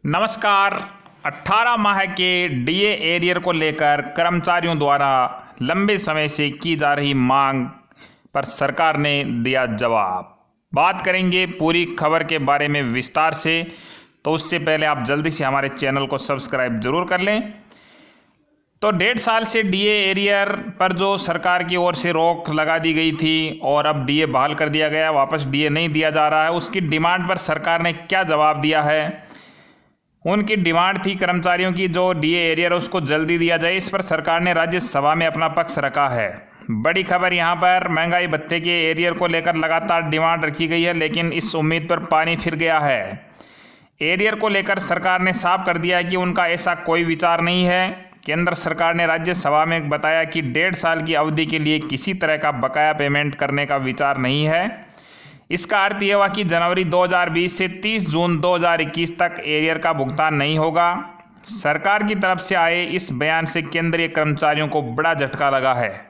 नमस्कार। 18 माह के डीए एरियर को लेकर कर्मचारियों द्वारा लंबे समय से की जा रही मांग पर सरकार ने दिया जवाब। बात करेंगे पूरी खबर के बारे में विस्तार से, तो उससे पहले आप जल्दी से हमारे चैनल को सब्सक्राइब जरूर कर लें। तो 1.5 साल से डीए एरियर पर जो सरकार की ओर से रोक लगा दी गई थी और अब डीए बहाल कर दिया गया, वापस डीए नहीं दिया जा रहा है, उसकी डिमांड पर सरकार ने क्या जवाब दिया है। उनकी डिमांड थी कर्मचारियों की जो डीए एरियर उसको जल्दी दिया जाए। इस पर सरकार ने राज्यसभा में अपना पक्ष रखा है। बड़ी खबर यहाँ पर महंगाई भत्ते के एरियर को लेकर लगातार डिमांड रखी गई है, लेकिन इस उम्मीद पर पानी फिर गया है। एरियर को लेकर सरकार ने साफ कर दिया है कि उनका ऐसा कोई विचार नहीं है। केंद्र सरकार ने राज्यसभा में बताया कि 1.5 साल की अवधि के लिए किसी तरह का बकाया पेमेंट करने का विचार नहीं है। इसका अर्थ यह हुआ कि जनवरी 2020 से 30 जून 2021 तक एरियर का भुगतान नहीं होगा। सरकार की तरफ से आए इस बयान से केंद्रीय कर्मचारियों को बड़ा झटका लगा है।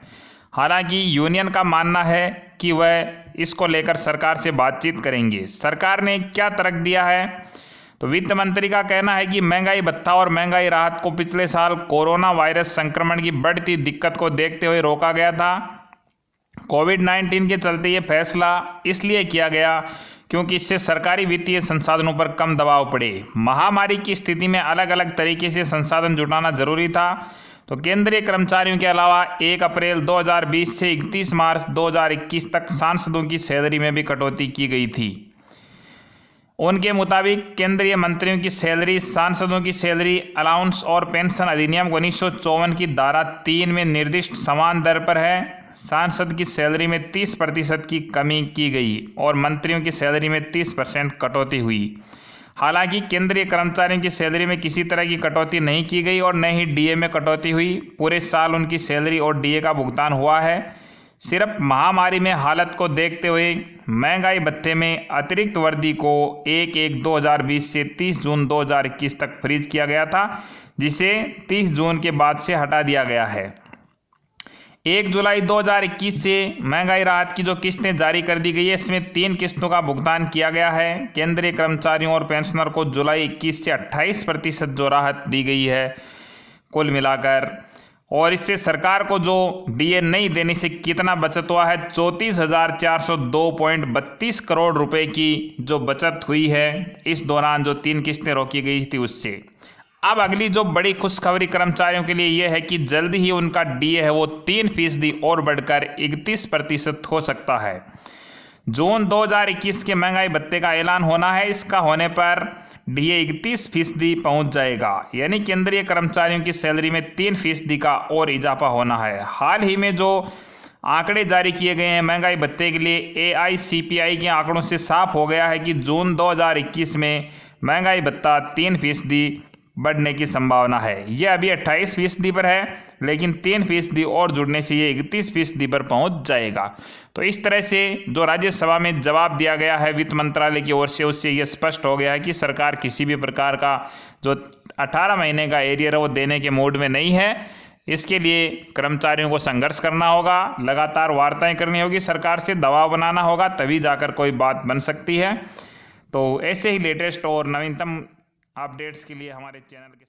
हालांकि यूनियन का मानना है कि वह इसको लेकर सरकार से बातचीत करेंगे। सरकार ने क्या तर्क दिया है, तो वित्त मंत्री का कहना है कि महंगाई भत्ता और महंगाई राहत को पिछले साल कोरोना वायरस संक्रमण की बढ़ती दिक्कत को देखते हुए रोका गया था। कोविड-19 के चलते ये फैसला इसलिए किया गया क्योंकि इससे सरकारी वित्तीय संसाधनों पर कम दबाव पड़े। महामारी की स्थिति में अलग अलग तरीके से संसाधन जुटाना जरूरी था। तो केंद्रीय कर्मचारियों के अलावा 1 अप्रैल 2020 से 31 मार्च 2021 तक सांसदों की सैलरी में भी कटौती की गई थी। उनके मुताबिक केंद्रीय मंत्रियों की सैलरी, सांसदों की सैलरी, अलाउंस और पेंशन अधिनियम 1954 की धारा 3 में निर्दिष्ट समान दर पर है। सांसद की सैलरी में 30% की कमी की गई और मंत्रियों की सैलरी में 30% कटौती हुई। हालांकि केंद्रीय कर्मचारियों की सैलरी में किसी तरह की कटौती नहीं की गई और न ही डीए में कटौती हुई। पूरे साल उनकी सैलरी और डीए का भुगतान हुआ है। सिर्फ महामारी में हालत को देखते हुए महंगाई भत्ते में अतिरिक्त वृद्धि को 1/1/2020 से 30 जून 2021 तक फ्रीज किया गया था, जिसे 30 जून के बाद से हटा दिया गया है। 1 जुलाई 2021 से महंगाई राहत की जो किस्तें जारी कर दी गई है, इसमें 3 किस्तों का भुगतान किया गया है। केंद्रीय कर्मचारियों और पेंशनर को जुलाई 21 से 28% जो राहत दी गई है कुल मिलाकर, और इससे सरकार को जो डीए नहीं देने से कितना बचत हुआ है, 34,402.32 करोड़ रुपए की जो बचत हुई है इस दौरान जो 3 किस्तें रोकी गई थी उससे। अब अगली जो बड़ी खुशखबरी कर्मचारियों के लिए यह है कि जल्द ही उनका डीए है वो 3% और बढ़कर 31% हो सकता है। जून 2021 के महंगाई भत्ते का ऐलान होना है। इसका होने पर डीए 31% पहुंच जाएगा, यानी केंद्रीय कर्मचारियों की सैलरी में 3% का और इजाफा होना है। हाल ही में जो आंकड़े जारी किए गए हैं महंगाई भत्ते के लिए, AICPI के आंकड़ों से साफ हो गया है कि जून 2021 में महंगाई भत्ता 3% बढ़ने की संभावना है। यह अभी 28% पर है, लेकिन 3% और जुड़ने से ये 31% पर पहुंच जाएगा। तो इस तरह से जो राज्यसभा में जवाब दिया गया है वित्त मंत्रालय की ओर से, उससे ये स्पष्ट हो गया है कि सरकार किसी भी प्रकार का जो 18 महीने का एरियर है वो देने के मूड में नहीं है। इसके लिए कर्मचारियों को संघर्ष करना होगा, लगातार वार्ताएं करनी होगी, सरकार से दबाव बनाना होगा, तभी जाकर कोई बात बन सकती है। तो ऐसे ही लेटेस्ट और नवीनतम अपडेट्स के लिए हमारे चैनल के साथ